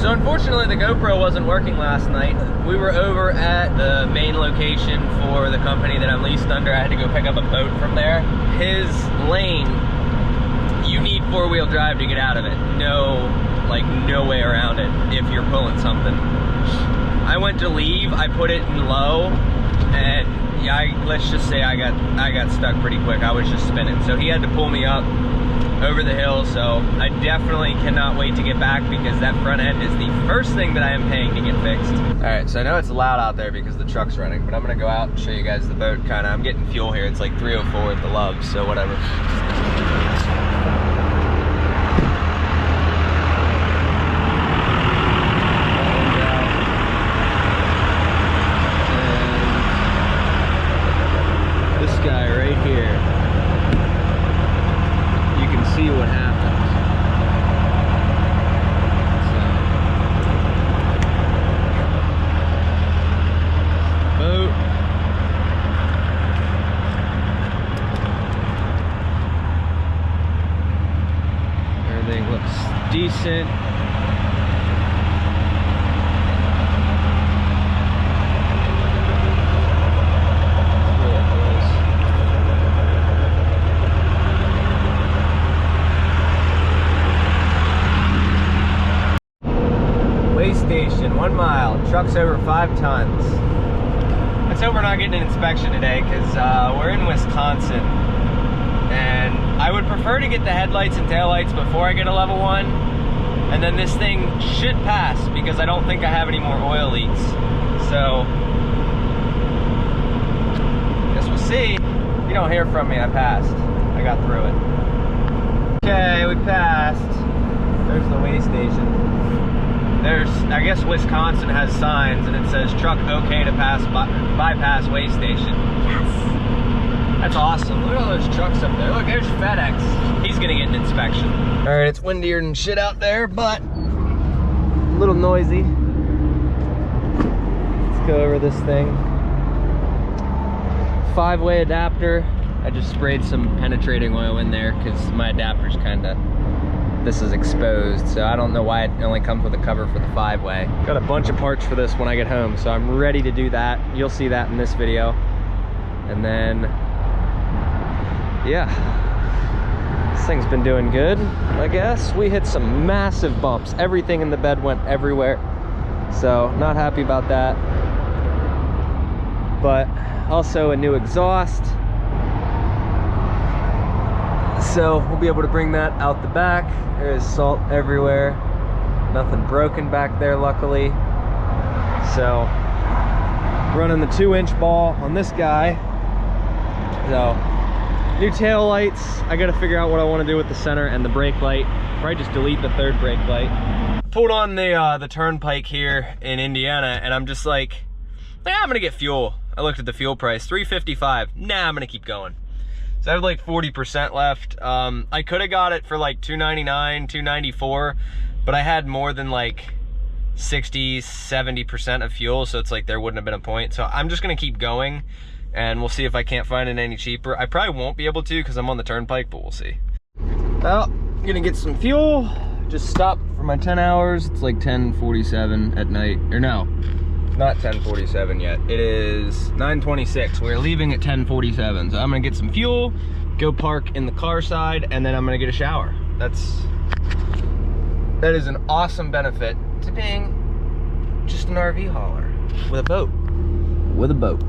So unfortunately the GoPro wasn't working last night. We were over at the main location for the company that I'm leased under. I had to go pick up a boat from there. His lane, you need four-wheel drive to get out of it. No way around it if you're pulling something. I went to leave, I put it in low, and yeah, let's just say I got stuck pretty quick. I was just spinning. So he had to pull me up over the hill, so I definitely cannot wait to get back because that front end is the first thing that I am paying to get fixed. All right, so I know it's loud out there because the truck's running, but I'm gonna go out and show you guys the boat kinda. I'm getting fuel here. It's like 304 at the Loves, so whatever. And this guy right here, see what happens. So, boat. Everything looks decent. Station, 1 mile, truck's over 5 tons. Let's hope we're not getting an inspection today because we're in Wisconsin and I would prefer to get the headlights and taillights before I get a level 1, and then this thing should pass because I don't think I have any more oil leaks. So guess we'll see. If you don't hear from me, I passed. I got through it. Okay, we passed. There's the weigh station. I guess Wisconsin has signs and it says truck okay to pass bypass weigh station. Yes. That's awesome. Look at all those trucks up there. Look, there's FedEx. He's gonna get an inspection. All right, it's windier than shit out there, but a little noisy. Let's go over this thing. 5-way adapter. I just sprayed some penetrating oil in there because my adapter's this is exposed, so I don't know why it only comes with a cover for the 5-way. Got a bunch of parts for this when I get home, so I'm ready to do that. You'll see that in this video. And then, yeah, this thing's been doing good, I guess. We hit some massive bumps. Everything in the bed went everywhere, so not happy about that. But also a new exhaust. So we'll be able to bring that out the back. There is salt everywhere. Nothing broken back there, luckily. So running the 2-inch ball on this guy. So new tail lights. I gotta figure out what I want to do with the center and the brake light. Probably just delete the 3rd brake light. Pulled on the turnpike here in Indiana, and I'm just like, yeah, I'm gonna get fuel. I looked at the fuel price, $3.55. Nah, I'm gonna keep going. So I have like 40% left. I could have got it for like $2.99, $2.94, but I had more than like 60, 70% of fuel, so it's like there wouldn't have been a point. So I'm just gonna keep going and we'll see if I can't find it any cheaper. I probably won't be able to because I'm on the turnpike, but we'll see. Well, I'm gonna get some fuel. Just stopped for my 10 hours. It's like 10:47 at night, or no. Not 10:47 yet. It is 9:26. We're leaving at 10:47. So I'm gonna get some fuel, go park in the car side, and then I'm gonna get a shower. That is an awesome benefit to being just an RV hauler with a boat. With a boat.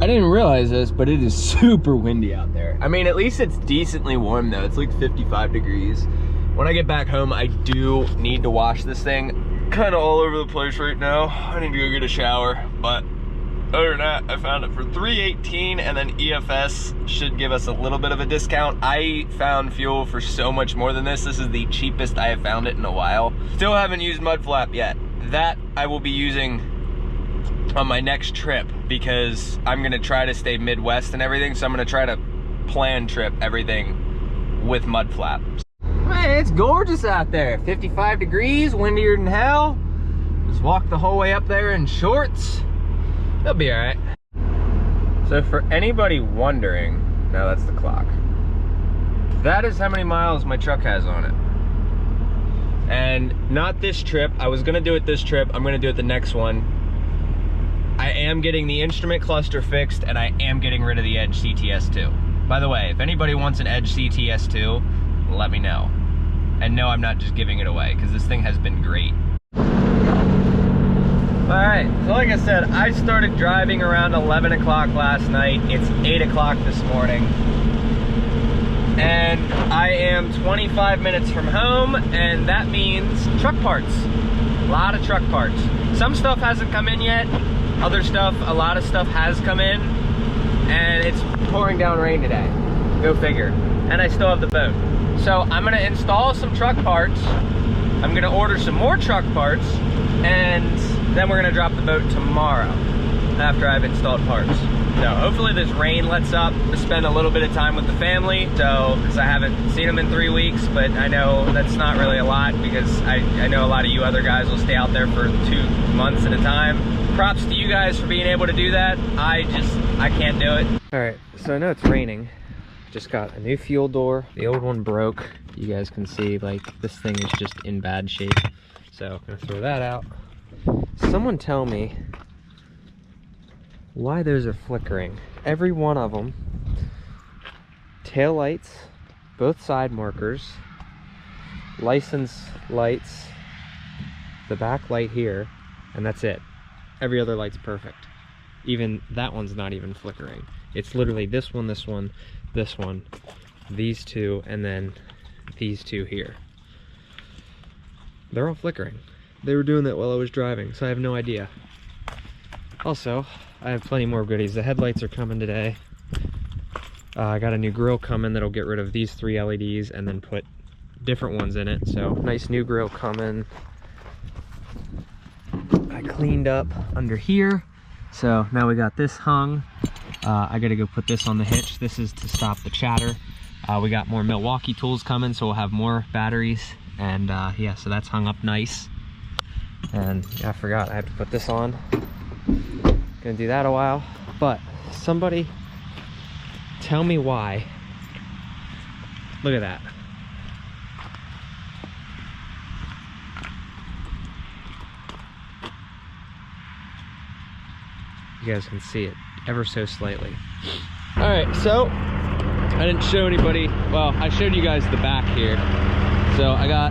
I didn't realize this, but it is super windy out there. I mean, at least it's decently warm though. It's like 55 degrees. When I get back home, I do need to wash this thing. Kind of all over the place right now. I need to go get a shower, but other than that, I found it for $3.18, and then EFS should give us a little bit of a discount. I found fuel for so much more than this. This is the cheapest I have found it in a while. Still haven't used mud flap yet. That I will be using on my next trip because I'm gonna try to stay Midwest and everything, so I'm gonna try to plan trip everything with mud flap. Man, it's gorgeous out there. 55 degrees, windier than hell. Just walk the whole way up there in shorts. It'll be all right. So for anybody wondering, now that's the clock. That is how many miles my truck has on it. And not this trip. I was gonna do it this trip. I'm gonna do it the next one. I am getting the instrument cluster fixed, and I am getting rid of the Edge CTS2. By the way, if anybody wants an Edge CTS2, let me know. And no, I'm not just giving it away, because this thing has been great. Alright, so like I said, I started driving around 11 o'clock last night. It's 8 o'clock this morning. And I am 25 minutes from home, and that means truck parts. A lot of truck parts. Some stuff hasn't come in yet. Other stuff, a lot of stuff has come in. And it's pouring down rain today. Go figure. And I still have the boat. So I'm gonna install some truck parts. I'm gonna order some more truck parts, and then we're gonna drop the boat tomorrow after I've installed parts. So hopefully this rain lets up to spend a little bit of time with the family. So, because I haven't seen them in 3 weeks, but I know that's not really a lot, because I know a lot of you other guys will stay out there for 2 months at a time. Props to you guys for being able to do that. I can't do it. All right, so I know it's raining. Just got a new fuel door. The old one broke. You guys can see, like, this thing is just in bad shape. So I'm gonna throw that out. Someone tell me why those are flickering. Every one of them. Tail lights, both side markers, license lights, the back light here, and that's it. Every other light's perfect. Even that one's not even flickering. It's literally this one, this one, this one, these two, and then these two here. They're all flickering. They were doing that while I was driving, so I have no idea. Also, I have plenty more goodies. The headlights are coming today. I got a new grill coming that'll get rid of these 3 LEDs and then put different ones in it. So nice new grill coming. I cleaned up under here. So now we got this hung. I gotta go put this on the hitch. This is to stop the chatter. We got more Milwaukee tools coming, so we'll have more batteries. And yeah, so that's hung up nice. And yeah, I forgot I have to put this on. Gonna do that a while. But somebody tell me why. Look at that. You guys can see it ever so slightly. All right, so I didn't show anybody. Well, I showed you guys the back here. So I got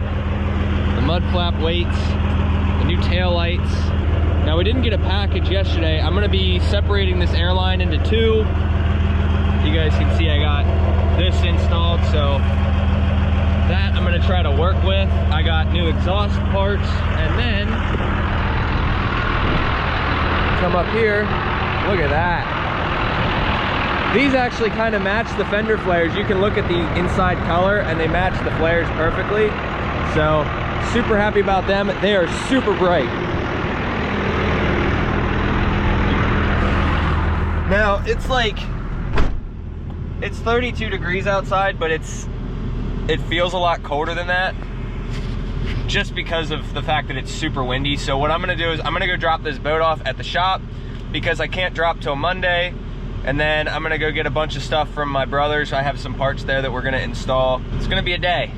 the mud flap weights, the new tail lights. Now we didn't get a package yesterday. I'm gonna be separating this airline into 2. You guys can see I got this installed, so that I'm gonna try to work with. I got new exhaust parts, and then come up here, look at that. These actually kind of match the fender flares. You can look at the inside color and they match the flares perfectly. So super happy about them. They are super bright. Now it's like, it's 32 degrees outside, but it feels a lot colder than that, just because of the fact that it's super windy. So what I'm gonna do is I'm gonna go drop this boat off at the shop, because I can't drop till Monday. And then I'm gonna go get a bunch of stuff from my brothers. I have some parts there that we're gonna install. It's gonna be a day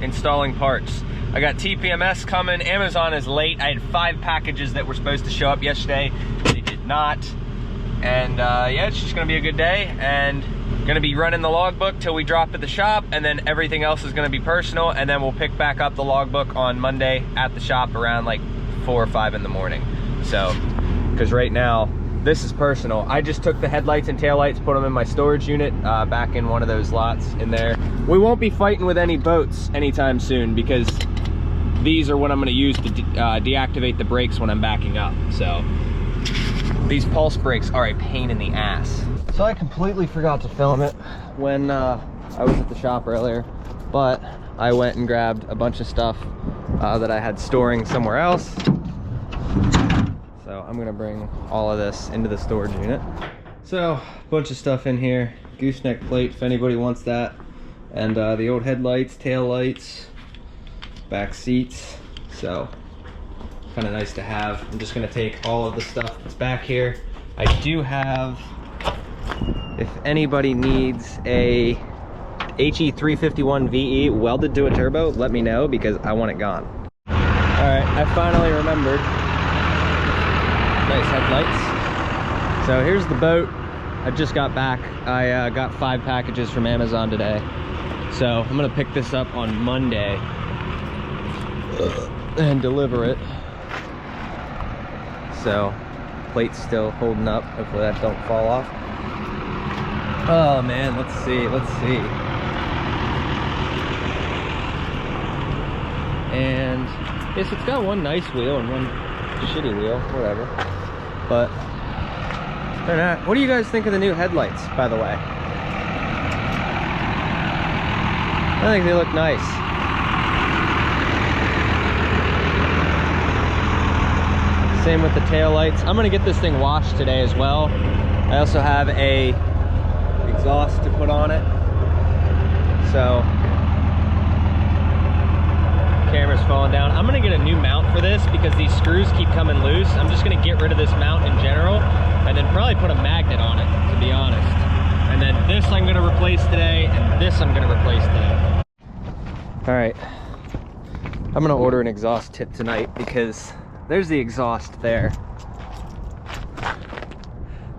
installing parts. I got TPMS coming. Amazon is late. I had 5 packages that were supposed to show up yesterday. They did not. And yeah, it's just gonna be a good day. And gonna be running the logbook till we drop at the shop, and then everything else is gonna be personal. And then we'll pick back up the logbook on Monday at the shop around like 4 or 5 in the morning. So, because right now, this is personal. I just took the headlights and taillights, put them in my storage unit back in one of those lots in there. We won't be fighting with any boats anytime soon, because these are what I'm gonna use to deactivate the brakes when I'm backing up. So these pulse brakes are a pain in the ass. So I completely forgot to film it when I was at the shop earlier, but I went and grabbed a bunch of stuff that I had storing somewhere else. So I'm gonna bring all of this into the storage unit. So a bunch of stuff in here, gooseneck plate if anybody wants that, and the old headlights, tail lights, back seats. So kind of nice to have. I'm just gonna take all of the stuff that's back here. I do have, if anybody needs a HE351VE welded to a turbo, let me know because I want it gone. All right, I finally remembered. Nice headlights. So here's the boat. I just got back. I got 5 packages from Amazon today. So I'm gonna pick this up on Monday and deliver it. So plate's still holding up. Hopefully that don't fall off. Oh man, let's see. And yes, it's got one nice wheel and one shitty wheel, whatever. But they're not. What do you guys think of the new headlights, by the way? I think they look nice. Same with the tail lights. I'm gonna get this thing washed today as well. I also have a exhaust to put on it. So camera's falling down. I'm gonna get a new mount for this because these screws keep coming loose. I'm just gonna get rid of this mount in general and then probably put a magnet on it, to be honest. And then this I'm gonna replace today, and this I'm gonna replace today. All right, I'm gonna order an exhaust tip tonight because there's the exhaust there.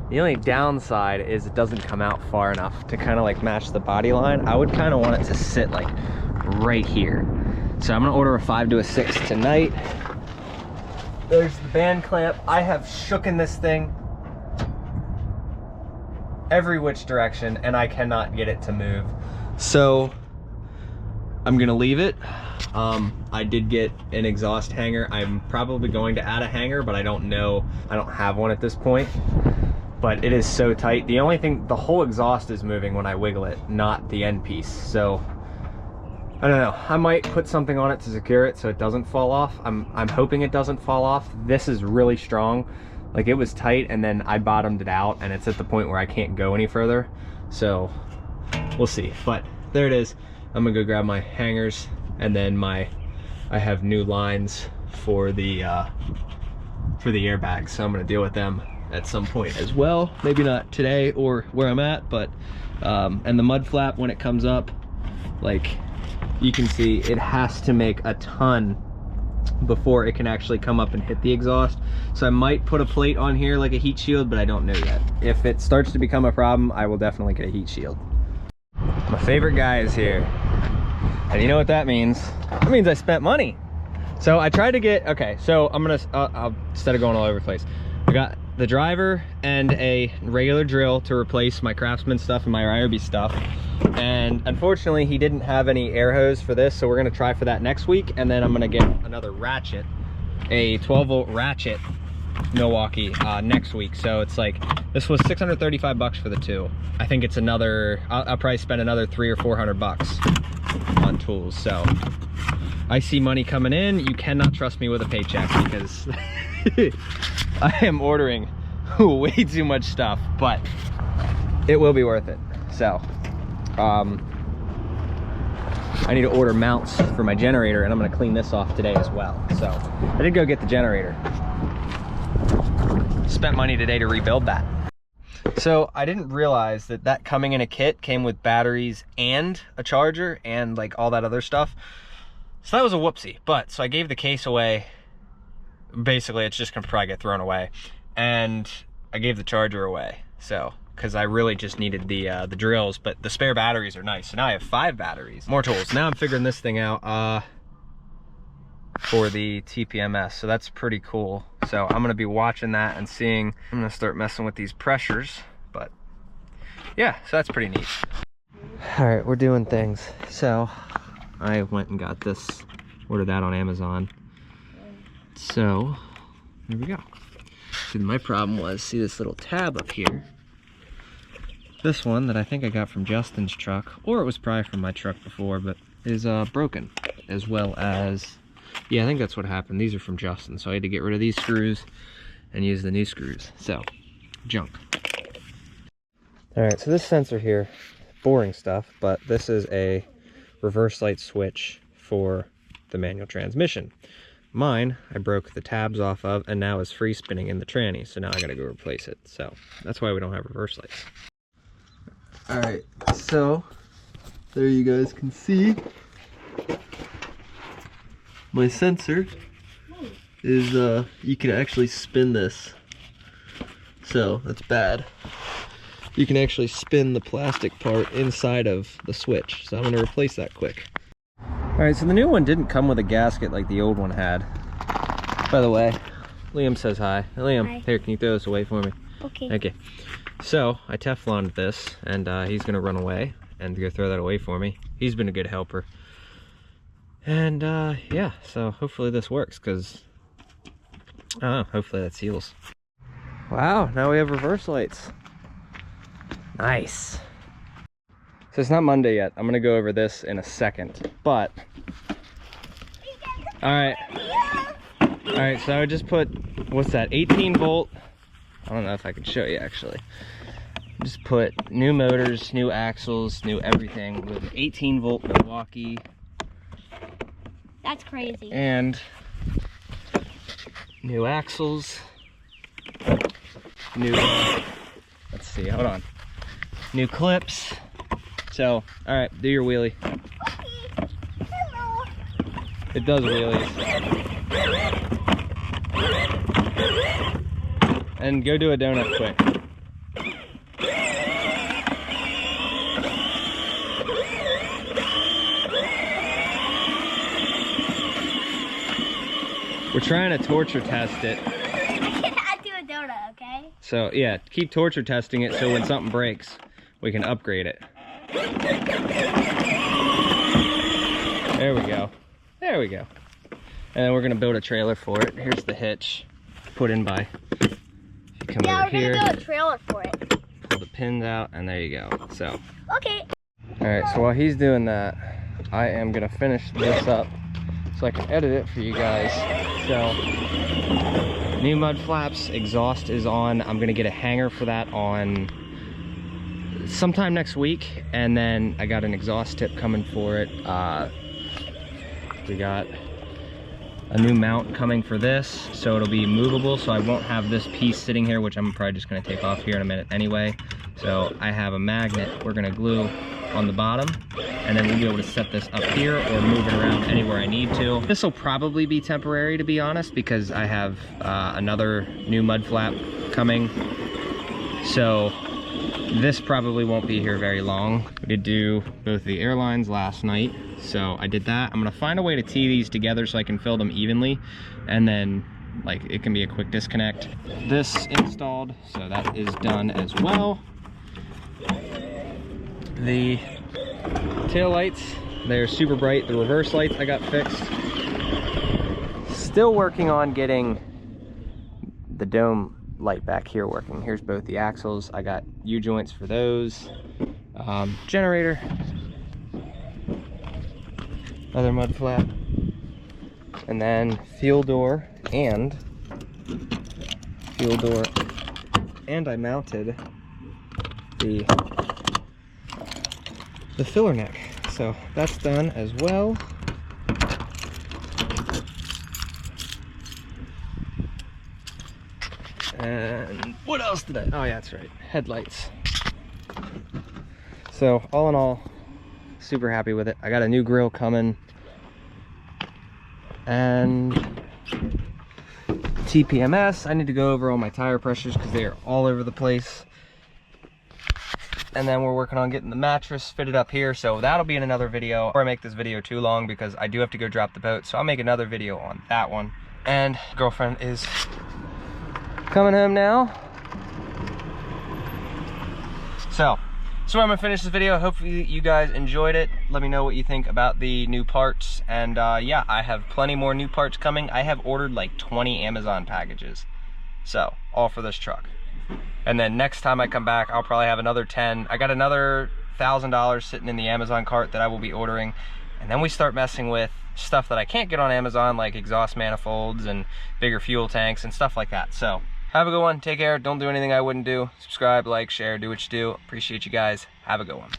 The only downside is it doesn't come out far enough to kind of like match the body line. I would kind of want it to sit like right here. So I'm gonna order a 5 to a 6 tonight. There's the band clamp. I have shooken this thing every which direction and I cannot get it to move. So I'm gonna leave it. I did get an exhaust hanger. I'm probably going to add a hanger, but I don't know. I don't have one at this point, but it is so tight. The only thing, the whole exhaust is moving when I wiggle it, not the end piece. So I don't know. I might put something on it to secure it so it doesn't fall off. I'm hoping it doesn't fall off. This is really strong. Like it was tight and then I bottomed it out and it's at the point where I can't go any further. So we'll see, but there it is. I'm gonna go grab my hangers and then I have new lines for the airbags. So I'm gonna deal with them at some point as well. Maybe not today or where I'm at, but, and the mud flap when it comes up, like you can see it has to make a ton before it can actually come up and hit the exhaust. So I might put a plate on here like a heat shield, but I don't know yet. If it starts to become a problem, I will definitely get a heat shield. My favorite guy is here. And you know what that means? That means I spent money. So I tried to get, okay, so I'm gonna, instead of going all over the place, I got the driver and a regular drill to replace my Craftsman stuff and my Ryobi stuff. And unfortunately, he didn't have any air hose for this, so we're gonna try for that next week. And then I'm gonna get another ratchet, a 12-volt ratchet Milwaukee next week. So it's like, this was 635 bucks for the two. I think it's another, I'll probably spend another 300 or 400 bucks on tools. So I see money coming in. You cannot trust me with a paycheck because I am ordering way too much stuff, but it will be worth it. So I need to order mounts for my generator and I'm gonna clean this off today as well. So I did go get the generator. Spent money today to rebuild that. So I didn't realize that that coming in a kit came with batteries and a charger and like all that other stuff. So that was a whoopsie, but so I gave the case away. Basically it's just gonna probably get thrown away. And I gave the charger away. So, cause I really just needed the drills, but the spare batteries are nice. So now I have 5 batteries, more tools. Now I'm figuring this thing out for the TPMS. So that's pretty cool. So I'm gonna be watching that and seeing, I'm gonna start messing with these pressures, but yeah, so that's pretty neat. All right, we're doing things. So I went and got this, ordered that on Amazon. So there we go. See, my problem was, see this little tab up here? This one that I think I got from Justin's truck, or it was probably from my truck before, but is broken, as well as, yeah, I think that's what happened. These are from Justin, so I had to get rid of these screws and use the new screws. So, junk. All right, so this sensor here, boring stuff, but this is a reverse light switch for the manual transmission. Mine, I broke the tabs off of, and now is free spinning in the tranny, so now I gotta go replace it. So, that's why we don't have reverse lights. All right, so there you guys can see my sensor is you can actually spin this. So that's bad. You can actually spin the plastic part inside of the switch. So I'm gonna replace that quick. All right, so the new one didn't come with a gasket like the old one had. By the way, Liam says hi. Liam, hi. Here, can you throw this away for me? Okay. Okay. So I Tefloned this, and he's gonna run away and go throw that away for me. He's been a good helper. And yeah, so hopefully this works, because I don't know, hopefully that seals. Wow, now we have reverse lights. Nice. So it's not Monday yet. I'm gonna go over this in a second, but all right, so I just put, what's that, 18 volt, I don't know if I can show you actually. Just put new motors, new axles, new everything with 18 volt Milwaukee. That's crazy. And new axles, new, let's see, hold on, new clips. So, all right, do your wheelie. Okay. Hello. It does wheelies. And go do a donut quick. We're trying to torture test it. I cannot do a donut, okay? So yeah, keep torture testing it so when something breaks, we can upgrade it. There we go. There we go. And then we're gonna build a trailer for it. Here's the hitch. Put in by. Come over here. We're gonna build a trailer for it. Pull the pins out, and there you go. So. Okay. All right, so while he's doing that, I am gonna finish this up so I can edit it for you guys. So, new mud flaps, exhaust is on. I'm gonna get a hanger for that on sometime next week, and then I got an exhaust tip coming for it. We got a new mount coming for this, so it'll be movable, so I won't have this piece sitting here, which I'm probably just gonna take off here in a minute anyway. So I have a magnet we're gonna glue on the bottom, and then we'll be able to set this up here or move it around anywhere I need to. This will probably be temporary, to be honest, because I have another new mud flap coming. So this probably won't be here very long. We did do both the airlines last night, so I did that. I'm gonna find a way to tee these together so I can fill them evenly, and then like it can be a quick disconnect. This installed, so that is done as well. The tail lights, they're super bright. The reverse lights I got fixed. Still working on getting the dome light back here working. Here's both the axles. I got U-joints for those. Generator. Other mud flap. And then fuel door and I mounted the filler neck. So that's done as well. And what else did I, oh yeah, that's right, headlights. So all in all, super happy with it. I got a new grill coming, and TPMS, I need to go over all my tire pressures because they are all over the place. And then we're working on getting the mattress fitted up here, so that'll be in another video. Before I make this video too long, because I do have to go drop the boat, so I'll make another video on that one. And girlfriend is coming home now. So I'm gonna finish this video. Hopefully you guys enjoyed it. Let me know what you think about the new parts. And yeah, I have plenty more new parts coming. I have ordered like 20 Amazon packages. So, all for this truck. And then next time I come back, I'll probably have another 10. I got another $1,000 sitting in the Amazon cart that I will be ordering. And then we start messing with stuff that I can't get on Amazon, like exhaust manifolds and bigger fuel tanks and stuff like that. So, have a good one. Take care. Don't do anything I wouldn't do. Subscribe, like, share, do what you do. Appreciate you guys. Have a good one.